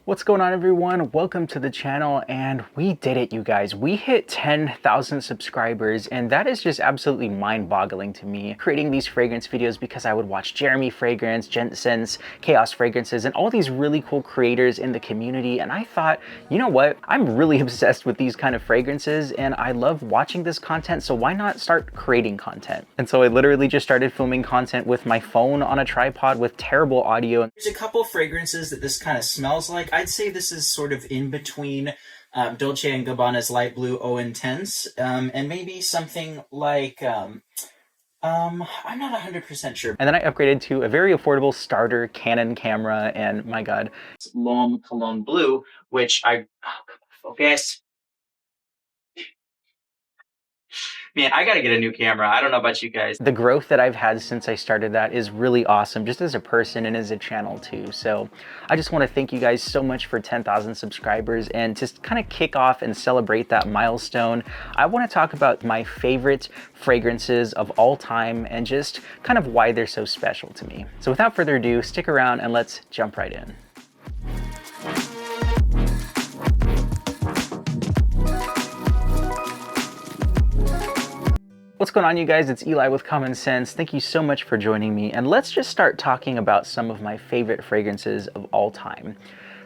What's going on, everyone? Welcome to the channel, and we did it, you guys. We hit 10,000 subscribers, and that is just absolutely mind-boggling to me. Creating these fragrance videos because I would watch Jeremy Fragrance, Jensen's, Chaos Fragrances, and all these really cool creators in the community, and I thought, you know what? I'm really obsessed with these kind of fragrances, and I love watching this content, so why not start creating content? And so I literally just started filming content with my phone on a tripod with terrible audio. There's a couple fragrances that this kind of smells like. I'd say this is sort of in between Dolce & Gabbana's Light Blue Eau Intense and maybe something like, I'm not 100% sure. And then I upgraded to a very affordable starter Canon camera, and my God, L'Homme Cologne Blue, which oh, come on, focus. Man, I gotta get a new camera. I don't know about you guys. The growth that I've had since I started that is really awesome, just as a person and as a channel too. So I just want to thank you guys so much for 10,000 subscribers, and to kind of kick off and celebrate that milestone, I want to talk about my favorite fragrances of all time and just kind of why they're so special to me. So without further ado, stick around and let's jump right in. What's going on, you guys? It's Eli with Common Sense. Thank you so much for joining me, and let's just start talking about some of my favorite fragrances of all time.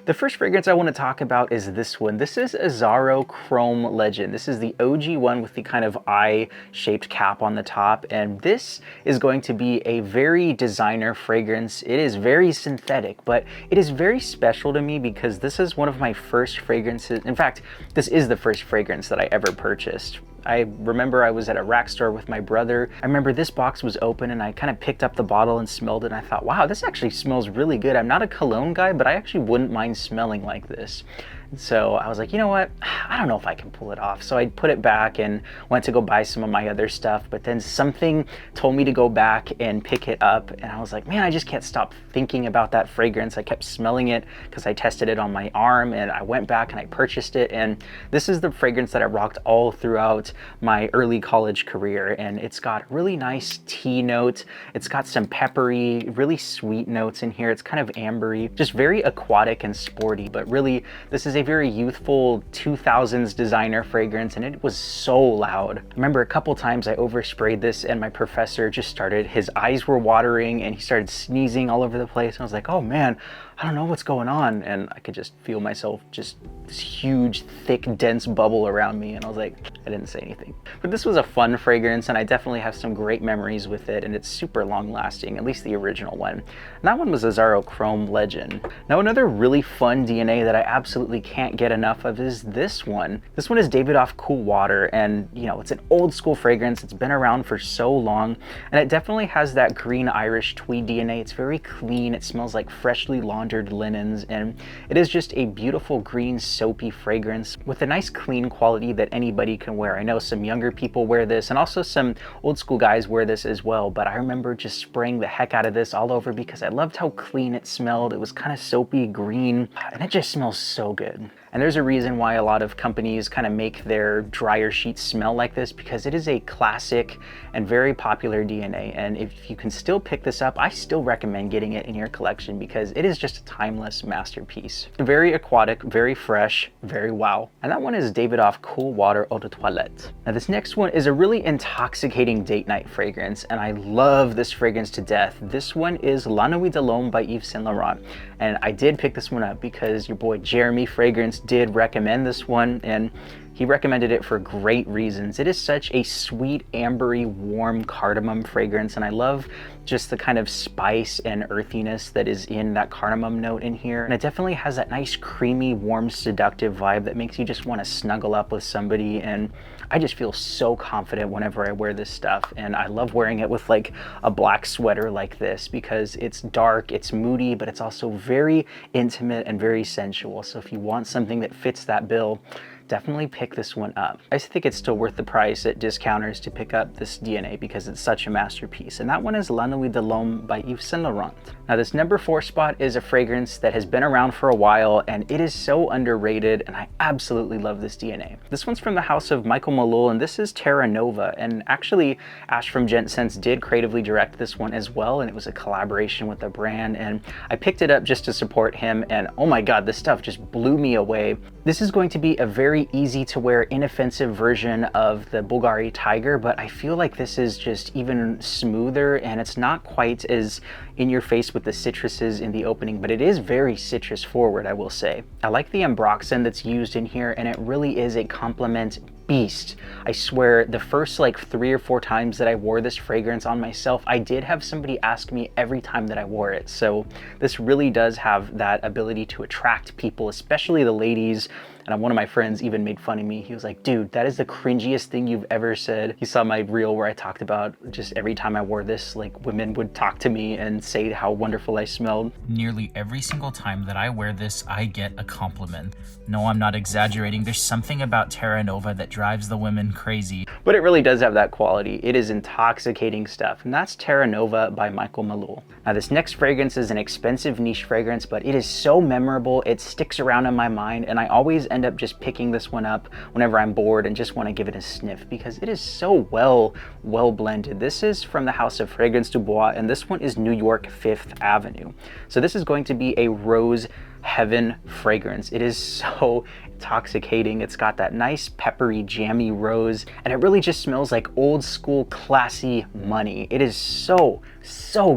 The first fragrance I want to talk about is this one. This is Azzaro Chrome Legend. This is the OG one with the kind of eye-shaped cap on the top, and this is going to be a very designer fragrance. It is very synthetic, but it is very special to me because this is one of my first fragrances. In fact, this is the first fragrance that I ever purchased. I remember I was at a rack store with my brother. I remember this box was open and I kind of picked up the bottle and smelled it, and I thought, wow, this actually smells really good. I'm not a cologne guy, but I actually wouldn't mind smelling like this. So I was like, you know what? I don't know if I can pull it off. So I put it back and went to go buy some of my other stuff, but then something told me to go back and pick it up, and I was like, man, I just can't stop thinking about that fragrance. I kept smelling it because I tested it on my arm, and I went back and I purchased it, and this is the fragrance that I rocked all throughout my early college career, and it's got really nice tea note. It's got some peppery, really sweet notes in here. It's kind of ambery, just very aquatic and sporty, but really this is a very youthful 2000s designer fragrance, and it was so loud. I remember a couple times I oversprayed this and my professor just started, his eyes were watering and he started sneezing all over the place. I was like, oh man, I don't know what's going on, and I could just feel myself, just this huge, thick, dense bubble around me, and I was like, I didn't say anything. But this was a fun fragrance, and I definitely have some great memories with it, and it's super long lasting, at least the original one. And that one was Azzaro Chrome Legend. Now, another really fun DNA that I absolutely can't get enough of is this one. This one is Davidoff Cool Water, and you know, it's an old school fragrance. It's been around for so long, and it definitely has that green Irish tweed DNA. It's very clean. It smells like freshly laundered linens, and it is just a beautiful green soapy fragrance with a nice clean quality that anybody can wear. I know some younger people wear this, and also some old school guys wear this as well, but I remember just spraying the heck out of this all over because I loved how clean it smelled. It was kind of soapy green, and it just smells so good. And there's a reason why a lot of companies kind of make their dryer sheets smell like this, because it is a classic and very popular DNA. And if you can still pick this up, I still recommend getting it in your collection because it is just a timeless masterpiece. Very aquatic, very fresh, very wow. And that one is Davidoff Cool Water Eau de Toilette. Now this next one is a really intoxicating date night fragrance, and I love this fragrance to death. This one is La Nuit de l'Homme by Yves Saint Laurent. And I did pick this one up because your boy Jeremy Fragrance did recommend this one, and he recommended it for great reasons. It is such a sweet, ambery, warm cardamom fragrance, and I love just the kind of spice and earthiness that is in that cardamom note in here. And it definitely has that nice, creamy, warm, seductive vibe that makes you just want to snuggle up with somebody, and I just feel so confident whenever I wear this stuff. And I love wearing it with like a black sweater like this because it's dark, it's moody, but it's also very intimate and very sensual. So if you want something that fits that bill, definitely pick this one up. I think it's still worth the price at discounters to pick up this DNA because it's such a masterpiece. And that one is La Nuit de l'Homme by Yves Saint Laurent. Now this number 4 spot is a fragrance that has been around for a while and it is so underrated, and I absolutely love this DNA. This one's from the house of Michael Malul, and this is Terra Nova. And actually Ash from Gent Sense did creatively direct this one as well, and it was a collaboration with the brand, and I picked it up just to support him, and oh my god, this stuff just blew me away. This is going to be a very easy to wear, inoffensive version of the Bulgari Tiger, but I feel like this is just even smoother, and it's not quite as in your face with the citruses in the opening, but it is very citrus forward, I will say. I like the ambroxan that's used in here, and it really is a compliment beast. I swear the first like 3 or 4 times that I wore this fragrance on myself, I did have somebody ask me every time that I wore it. So this really does have that ability to attract people, especially the ladies. And one of my friends even made fun of me. He was like, dude, that is the cringiest thing you've ever said. He saw my reel where I talked about just every time I wore this, like women would talk to me and say how wonderful I smelled. Nearly every single time that I wear this, I get a compliment. No, I'm not exaggerating. There's something about Terra Nova that drives the women crazy. But it really does have that quality. It is intoxicating stuff. And that's Terra Nova by Michael Malul. Now this next fragrance is an expensive niche fragrance, but it is so memorable. It sticks around in my mind, and I always end up just picking this one up whenever I'm bored and just want to give it a sniff because it is so well blended. This is from the house of Fragrance du Bois, and this one is New York 5th Avenue. So this is going to be a rose heaven fragrance. It is so intoxicating. It's got that nice peppery jammy rose, and it really just smells like old school classy money. It is so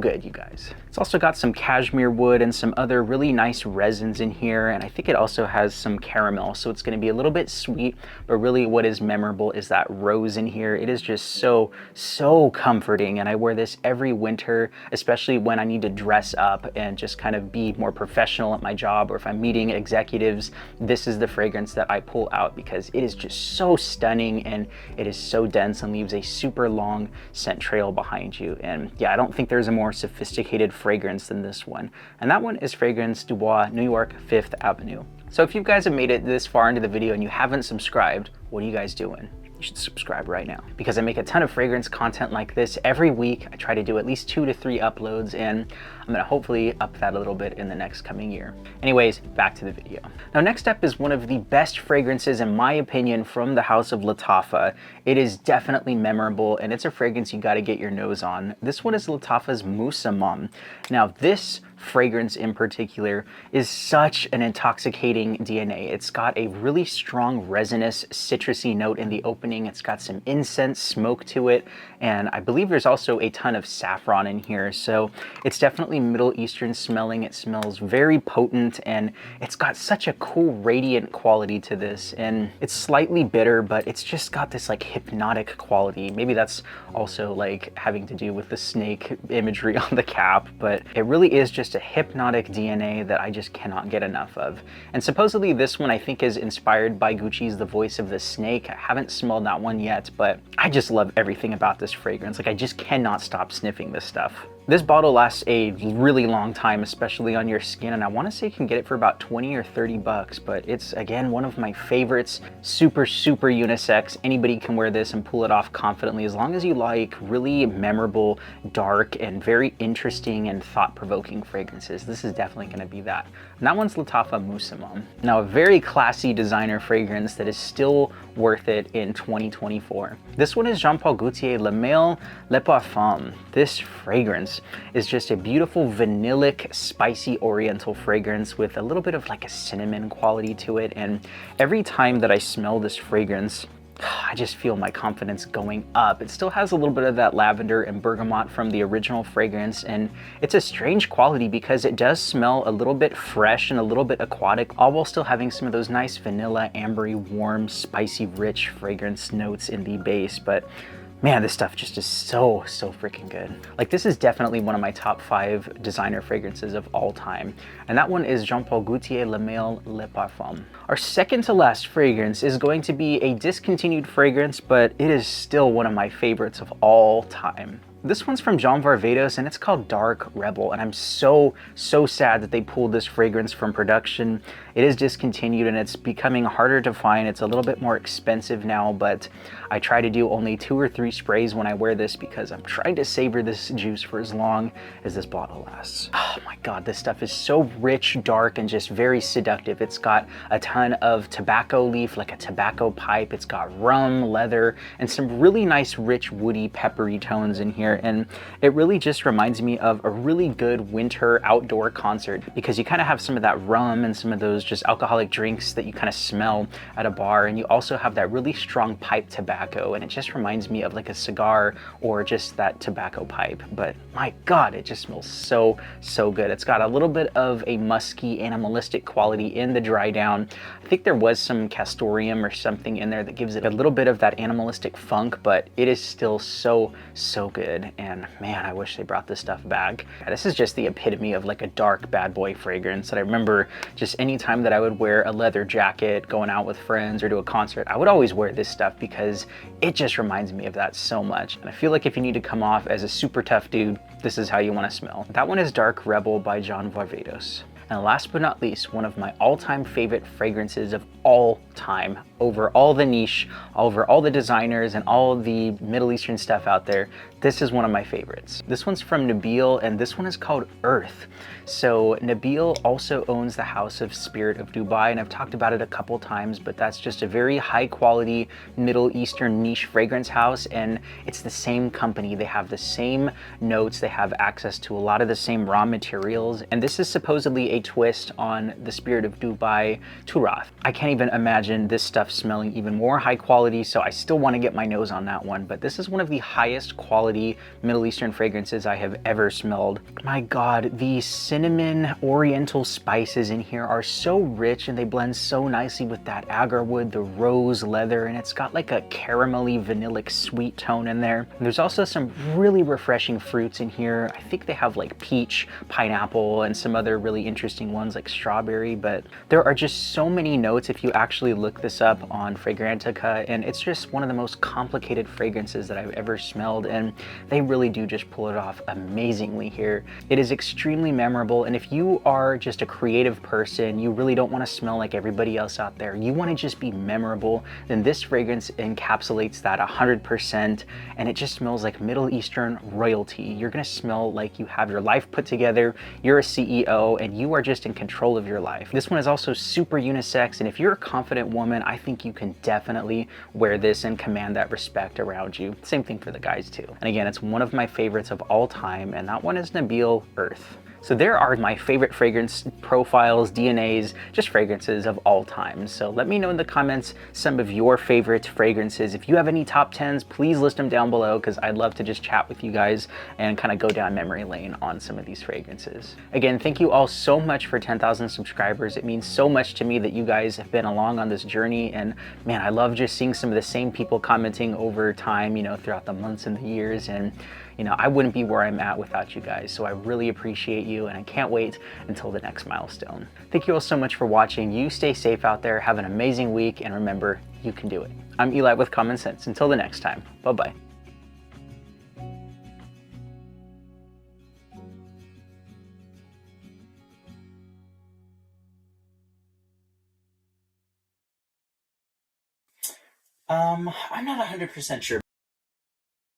good, you guys. It's also got some cashmere wood and some other really nice resins in here, and I think it also has some caramel, so it's going to be a little bit sweet, but really what is memorable is that rose in here. It is just so comforting, and I wear this every winter, especially when I need to dress up and just kind of be more professional at my job, or if I'm meeting executives. This is the fragrance that I pull out because it is just so stunning, and it is so dense and leaves a super long scent trail behind you. And yeah, I don't think there's a more sophisticated fragrance than this one. And that one is Fragrance du Bois, New York 5th Avenue. So if you guys have made it this far into the video and you haven't subscribed, what are you guys doing? You should subscribe right now, because I make a ton of fragrance content like this every week. I try to do at least 2 to 3 uploads, and I'm gonna hopefully up that a little bit in the next coming year. Anyways, back to the video. Now next up is one of the best fragrances in my opinion from the house of Lattafa. It is definitely memorable, and it's a fragrance you gotta get your nose on. This one is Lattafa's Musamam. Now this fragrance in particular is such an intoxicating DNA. It's got a really strong resinous citrusy note in the opening. It's got some incense smoke to it, and I believe there's also a ton of saffron in here, so it's definitely Middle Eastern smelling. It smells very potent, and it's got such a cool radiant quality to this, and it's slightly bitter, but it's just got this like hypnotic quality. Maybe that's also like having to do with the snake imagery on the cap, but it really is just a hypnotic DNA that I just cannot get enough of. And supposedly this one I think is inspired by Gucci's The Voice of the Snake. I haven't smelled that one yet, but I just love everything about this fragrance. Like I just cannot stop sniffing this stuff. This bottle lasts a really long time, especially on your skin, and I want to say you can get it for about 20 or 30 bucks, but it's again one of my favorites. Super unisex. Anybody can wear this and pull it off confidently as long as you like really memorable, dark, and very interesting and thought-provoking fragrances. This is definitely going to be that. And that one's Lattafa Musamam. Now a very classy designer fragrance that is still worth it in 2024. This one is Jean-Paul Gaultier Le Male Le Parfum. This fragrance is just a beautiful vanillic, spicy oriental fragrance with a little bit of like a cinnamon quality to it. And every time that I smell this fragrance, I just feel my confidence going up. It still has a little bit of that lavender and bergamot from the original fragrance, and it's a strange quality because it does smell a little bit fresh and a little bit aquatic, all while still having some of those nice vanilla, ambery, warm, spicy, rich fragrance notes in the base. But man, this stuff just is so freaking good. Like this is definitely one of my top 5 designer fragrances of all time. And that one is Jean-Paul Gaultier Le Male Le Parfum. Our second to last fragrance is going to be a discontinued fragrance, but it is still one of my favorites of all time. This one's from Varvatos and it's called Dark Rebel, and I'm so sad that they pulled this fragrance from production. It is discontinued and it's becoming harder to find. It's a little bit more expensive now, but I try to do only 2 or 3 sprays when I wear this because I'm trying to savor this juice for as long as this bottle lasts. Oh my god, this stuff is so rich, dark, and just very seductive. It's got a ton of tobacco leaf, like a tobacco pipe. It's got rum, leather, and some really nice, rich, woody, peppery tones in here. And it really just reminds me of a really good winter outdoor concert because you kind of have some of that rum and some of those just alcoholic drinks that you kind of smell at a bar, and you also have that really strong pipe tobacco, and it just reminds me of like a cigar or just that tobacco pipe. But my god, it just smells so good. It's got a little bit of a musky, animalistic quality in the dry down. I think there was some castoreum or something in there that gives it a little bit of that animalistic funk, but it is still so good. And man, I wish they brought this stuff back. This is just the epitome of like a dark bad boy fragrance that I remember just any time that I would wear a leather jacket going out with friends or to a concert, I would always wear this stuff because it just reminds me of that so much. And I feel like if you need to come off as a super tough dude, this is how you want to smell. That one is Dark Rebel by Varvatos. And last but not least, one of my all-time favorite fragrances of all time, over all the niche, over all the designers and all the Middle Eastern stuff out there, this is one of my favorites. This one's from Nabeel, and this one is called Earth. So Nabeel also owns the House of Spirit of Dubai, and I've talked about it a couple times, but that's just a very high quality Middle Eastern niche fragrance house, and it's the same company. They have the same notes, they have access to a lot of the same raw materials, and this is supposedly a twist on the Spirit of Dubai Turath. I can't even imagine this stuff smelling even more high quality, so I still want to get my nose on that one, but this is one of the highest quality Middle Eastern fragrances I have ever smelled. My god, the cinnamon oriental spices in here are so rich and they blend so nicely with that agar wood, the rose leather, and it's got like a caramelly vanillic sweet tone in there. And there's also some really refreshing fruits in here. I think they have like peach, pineapple, and some other really interesting ones like strawberry, but there are just so many notes if you actually look this up on Fragrantica, and it's just one of the most complicated fragrances that I've ever smelled, and they really do just pull it off amazingly here. It is extremely memorable, and if you are just a creative person, you really don't want to smell like everybody else out there, you want to just be memorable, then this fragrance encapsulates that 100%, and it just smells like Middle Eastern royalty. You're gonna smell like you have your life put together, you're a CEO, and you are just in control of your life. This one is also super unisex, and if you're a confident woman, I think you can definitely wear this and command that respect around you. Same thing for the guys too. And again, it's one of my favorites of all time, and that one is Nabeel Earth. So there are my favorite fragrance profiles, DNAs, just fragrances of all time. So let me know in the comments some of your favorite fragrances. If you have any top 10s, please list them down below because I'd love to just chat with you guys and kind of go down memory lane on some of these fragrances. Again, thank you all so much for 10,000 subscribers. It means so much to me that you guys have been along on this journey, and man, I love just seeing some of the same people commenting over time, you know, throughout the months and the years, and you know, I wouldn't be where I'm at without you guys, so I really appreciate you, and I can't wait until the next milestone. Thank you all so much for watching. You stay safe out there, have an amazing week, and remember, you can do it. I'm Eli with Common Sense. Until the next time, bye-bye. I'm not 100% sure.